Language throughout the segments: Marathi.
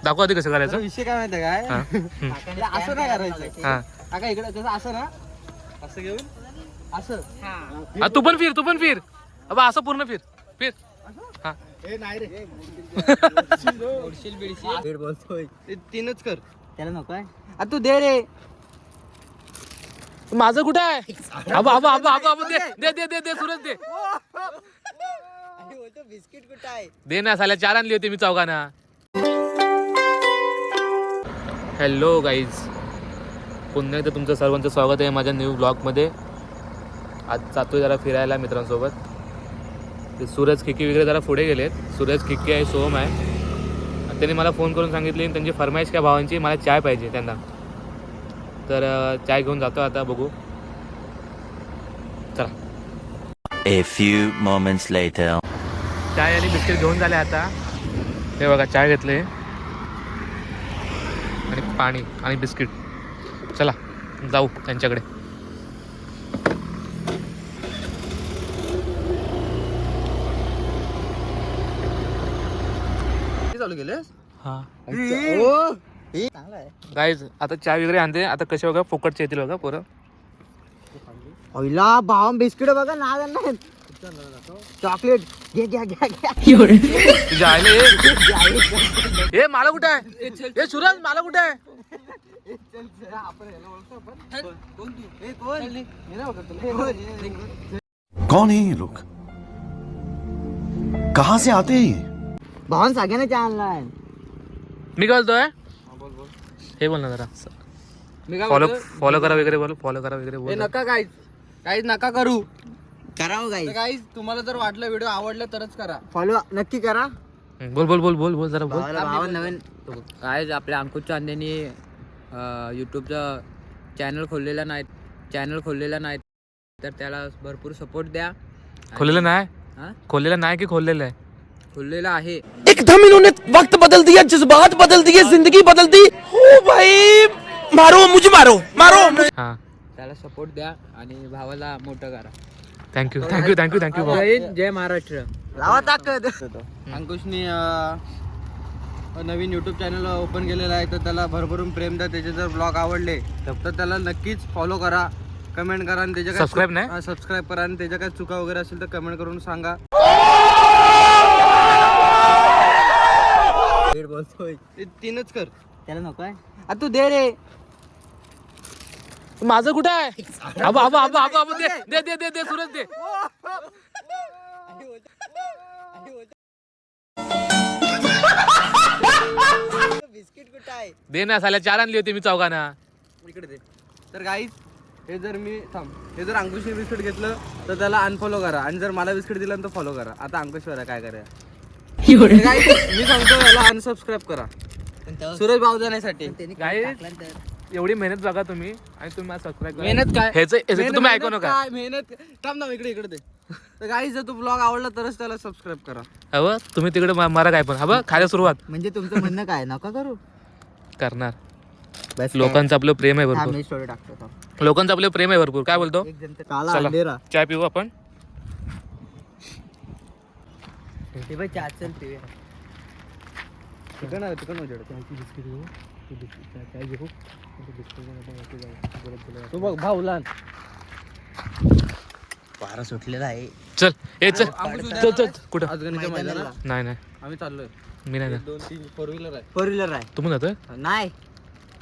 दाखवा ते कसं करायचं. विषय काय माहिती काय, असं नाही करायचं. काका इकडे कसं असं ना, असं घेऊन असं. तू पण फिर अबा असं पूर्ण फिर. हा नाही रे बोलतोय तीनच कर त्याला नको आहे. तू दे रे. माझं कुठं आहे. आबा दे सूरज दे. बिस्किट कुठं आहे. दे ना साल्या, 4 आणली होती मी चौघांना. हॅलो गाईज, पुन्हा एकदा तुमचं सर्वांचं स्वागत आहे माझ्या न्यू ब्लॉगमध्ये. आज जातोय जरा फिरायला मित्रांसोबत. ते सूरज खिक्की वगैरे जरा पुढे गेलेत. सूरज खिक्की आहे, सोहम आहे. त्यांनी मला फोन करून सांगितली त्यांची फरमाईश काय भावांची, मला चाय पाहिजे त्यांना. तर चाय घेऊन जातो आता, बघू चला. A few moments later. चाय आणि बिस्किट घेऊन झाले आता. हे बघा चाय घेतले आणि पाणी आणि बिस्किट. चला जाऊ त्यांच्याकडे. चालू केलेस. हा चांगला आहे गाईज, आता चाय वगैरे आणते. आता कसे बघा फुकटचे येतील बघा पोरं. पहिला भाव बिस्किट बघा ना, चॉकलेट घे घ्या घ्या घ्या. तुझ्या आईले हे मला कुठे आहे. हे सूरज मला कुठे आहे. कौन है ये लोग, कहाँ से आते हैं ये? भावान सगळ्यांना चहा आणलाय. मी काय बोलतोय, हे बोल ना जरा. फॉलो करा वगैरे बोल. बोल. नका काहीच नका करू. करावं गाईज तुम्हाला जर वाटलं व्हिडिओ आवडला तरच करा. फॉलो नक्की करा. बोल जरा बोल. भावान नवीन गाईज आपल्या अंकुश चांदेनी यूट्यूबचा चॅनल खोललेला नाही तर त्याला भरपूर सपोर्ट द्या. खोललेलं नाही की खोललेलं आहे. खोललेला आहे. एकदम इन्होंने वक्त बदल दिया, जज्बात बदल दिए, जिंदगी बदल दी. ओ भाई मारो मुझे. हा त्याला सपोर्ट द्या आणि भावाला मोठं करा. थँक्यू. जय महाराष्ट्र. अंकुशनी नवीन युट्यूब चॅनल ओपन केलेलं आहे, तर त्याला भरभरून प्रेम द्या. त्याचे जर ब्लॉग आवडले तर त्याला नक्कीच फॉलो करा, कमेंट करा आणि त्याच्या सबस्क्राईब करा. आणि त्याच्या काय चुका वगैरे असेल तर कमेंट करून सांगा. बोलतोय तीनच कर त्याला नको आहे. तू दे रे. माझं कुठं आहे. आबा दे सूरज दे. बिस्किट कुठं आहे. दे ना साल्या, 4 आणली होती मी चौघांना. इकडे दे. तर गाईज हे जर अंकुशने बिस्किट घेतलं तर त्याला अनफॉलो करा, आणि जर मला बिस्किट दिलं तर फॉलो करा. आता अंकुशवर काय करा. मी सांगतो याला अनसबस्क्राईब करा सूरज भाऊ जाण्यासाठी. एवढी मेहनत बघा तुम्ही आणि तुम्ही मला सबस्क्राईब करा. मेहनत काय ह्याचं तुम्ही ऐकू नका. मेहनत थांब ना, इकडे दे. तर गाईज जर तू ब्लॉग आवडला तरच त्याला सबस्क्राईब करा. हवं तुम्ही तिकडे मारा काय पण. हवं खायला सुरुवात म्हणजे तुमचं म्हणणं काय, नका करू करणार. लोकांचं आपलं प्रेम आहे भरपूर. स्टोरी टाकतो. लोकांचं आपलं प्रेम आहे भरपूर. काय बोलतो, चला चाय पिऊ आपण. तू बघ भाऊ लहान वारा सुटलेला आहे. चल कुठं नाही आम्ही चाललोय. मी नाही 2-3 फोर व्हीलर आहे. तुम्ही जातोय. नाही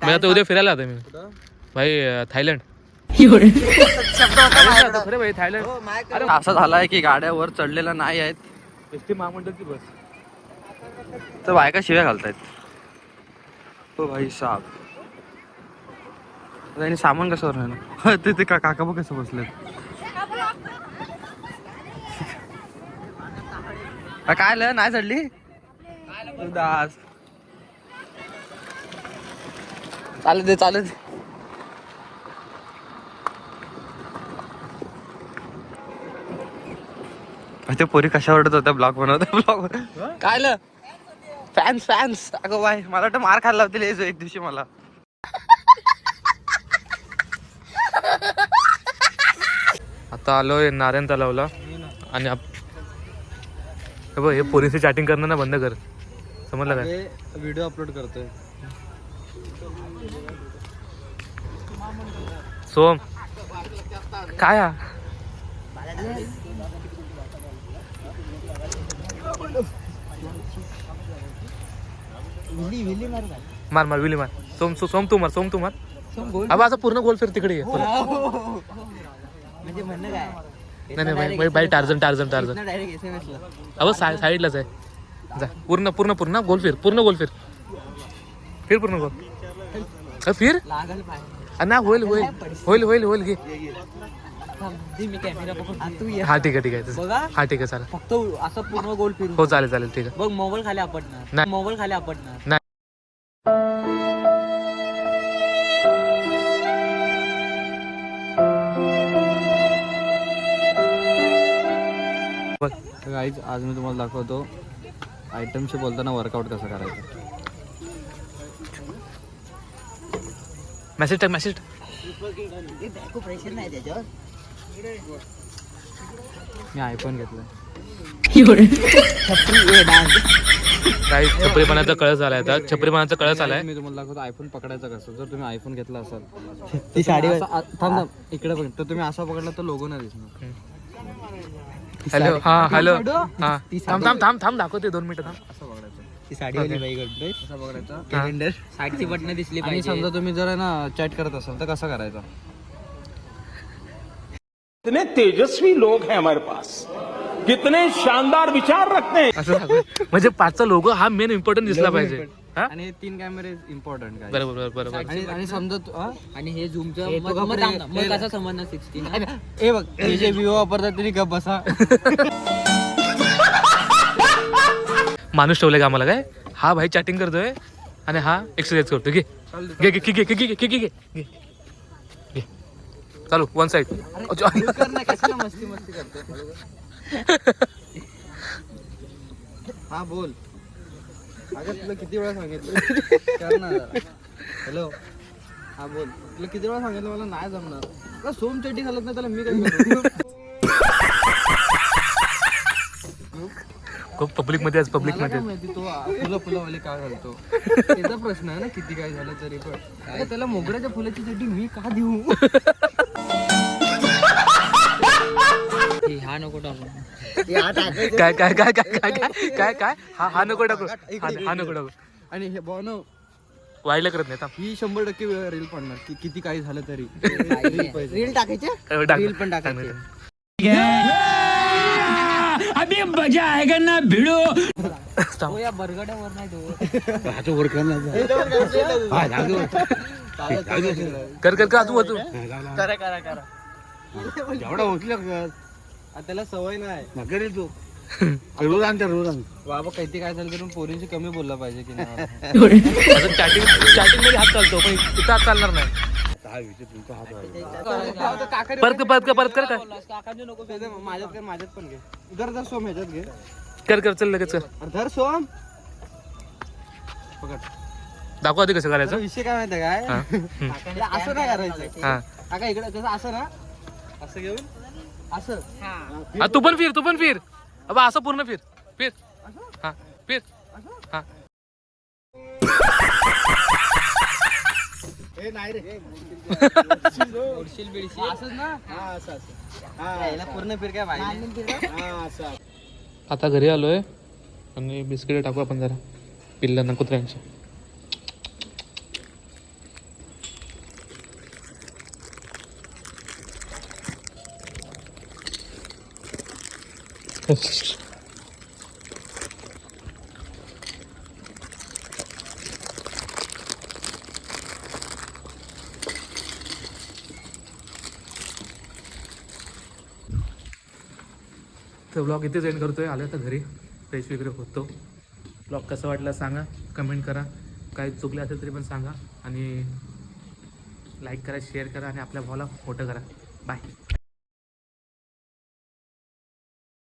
मी आता उद्या फिरायला जातोय मी भाई. थायलंड. भाई थायलंड. असं झालाय की गाड्या वर चढलेल्या नाही आहेत. एसटी महामंडळची बस. तर बायका शिव्या घालतायत. हो भाई साहेब, आणि सामान कसं राहिलं ते काका बघ कसं बसले. काय नाही चढली दास. चालू दे. ते पोरी कशा ओरडत होत्या ब्लॉग ब्लॉग काय फॅन्स. अगं बाय, मला वाटतं मार खायला लावतील एक दिवशी मला. आता आलोय नारायण तलावला आणि हे पोरींची चॅटिंग करणं ना बंद कर. समजलं काय? हे व्हिडिओ अपलोड करतोय. सोम काय हा? मार मार विली मार. सोम तू मार. अब असं पूर्ण गोल फिर तिकडे ये. म्हणजे म्हणणं काय? नाही बाई टार्झन डायरेक्ट SMS ला. अहो साईडलाच आहे. जा पूर्ण गोल फिर. पूर्ण गोल फिर पूर्ण गोल. फिर लागल पाय. ना होईल घे. मी कॅमेरा पकडून तू ये. हा ठीक आहे बघा हा ठीक आहे चालेल. फक्त असं पूर्ण गोल फिरू. हो चालेल ठीक आहे. बघ मोबाईल खाली आपटणार. नाही. मोबाईल खाली आपटणार. नाही. गाईज आज मी तुम्हाला दाखवतो आयटमशी बोलताना वर्कआउट कसं करायचं. मेसेज टाक. मी आयफोन घेतलं. काही छपरीपणाचा कळस आलाय आता. छपरीपणाचा कळस आलाय. मी तुम्हाला दाखवतो आयफोन पकडायचा कसं. जर तुम्ही आयफोन घेतला असाल ती साडी थांब इकडे बघ. तर तुम्ही असा पकडला तर लोगो नाही दिसणार. हॅलो हॅलो हा थांब दाखवते 2 मिनिटं थांब. असं पकडायचं. ती साडीवाली बाई असं पकडायचं. कॅलेंडर साईडची बटणं दिसली आणि पाहिजे. समजा तुम्ही जर ना चॅट करत असाल तर कसं करायचं. कितने तेजस्वी लोग हैं हमारे पास, कितने शानदार विचार रखते हैं. असं दाखव. म्हणजे 5चा लोगो हा मेन इम्पॉर्टंट दिसला पाहिजे. हा आणि 3 कॅमेरे इम्पॉर्टंट काय. बरोबर आणि समजा हा? आणि हे झूमचं हे मग तो मग कपडे- थांब ना. मग कसा समजणार 16 हे बघ हे जे विवो वापरतात तरी गप बसा. माणूस ठेवले का आम्हाला काय? हा भाई चॅटिंग करतोय आणि हा एक्सरसाइज करतोय. घे चालू 1 साइड. कर ना, कशाला मस्ती करतो. हा बोल. अगं तुला किती वेळा सांगितलं कर ना जरा. हॅलो हा बोल. तुला किती वेळा सांगितलं मला नाही जमणार. का सोम चड्डी घालत नाही त्याला मी काय करू. खूप पब्लिक मध्ये मला काय माहिती तो फुलावाले का घालतो. त्याचा प्रश्न आहे ना किती काय झालं तरी पण. अरे त्याला मोगऱ्याच्या फुलाची चड्डी मी का देऊ. हा नको टाकू. काय हा नको टाकू. हा नको टाकू. आणि हे बनव वाईला करत नाही. ही 100% रील पडणार की किती काही झालं तरी. रील टाकायचे. रील पण टाकायचे. अभी मजा आएगा ना भिड़ो. तो या बरगड्यावर नाही तो. कर तू करा. एवढा उठलं त्याला सवय नाही. तू बाबा किती काय झालं तरी पोरींची कमी बोलला पाहिजे की नाही. चॅटिंग मध्ये हात चालतो पण इथं हात चालणार नाही. परत कर काय माझ्यात पण घे. धर सोम ह्याच्यात घे. कर चल लगेच कर. अरे धर सोम पकड. दाखव आधी कसं करायचं. विषय काय माहिती काय असं नाही करायचं. हा काका इकडे कसं असं ना असं घेऊन असं. तू पण फिर. अब असं पूर्ण फिर. हा फिर. हा नाही रे असंच ना. याला पूर्ण फिर काय पाहिजे. आता घरी आलोय आणि बिस्किट टाकू आपण जरा पिल्लांना कुत्र्यांची. तर ब्लॉग इथेच एंड करतोय. आलं तर घरी फ्रेश वगैरे होतो. ब्लॉग कसं वाटलं सांगा, कमेंट करा. काय चुकलं असेल तरी पण सांगा आणि लाईक करा, शेअर करा आणि आपल्या भावाला मोठं करा. बाय.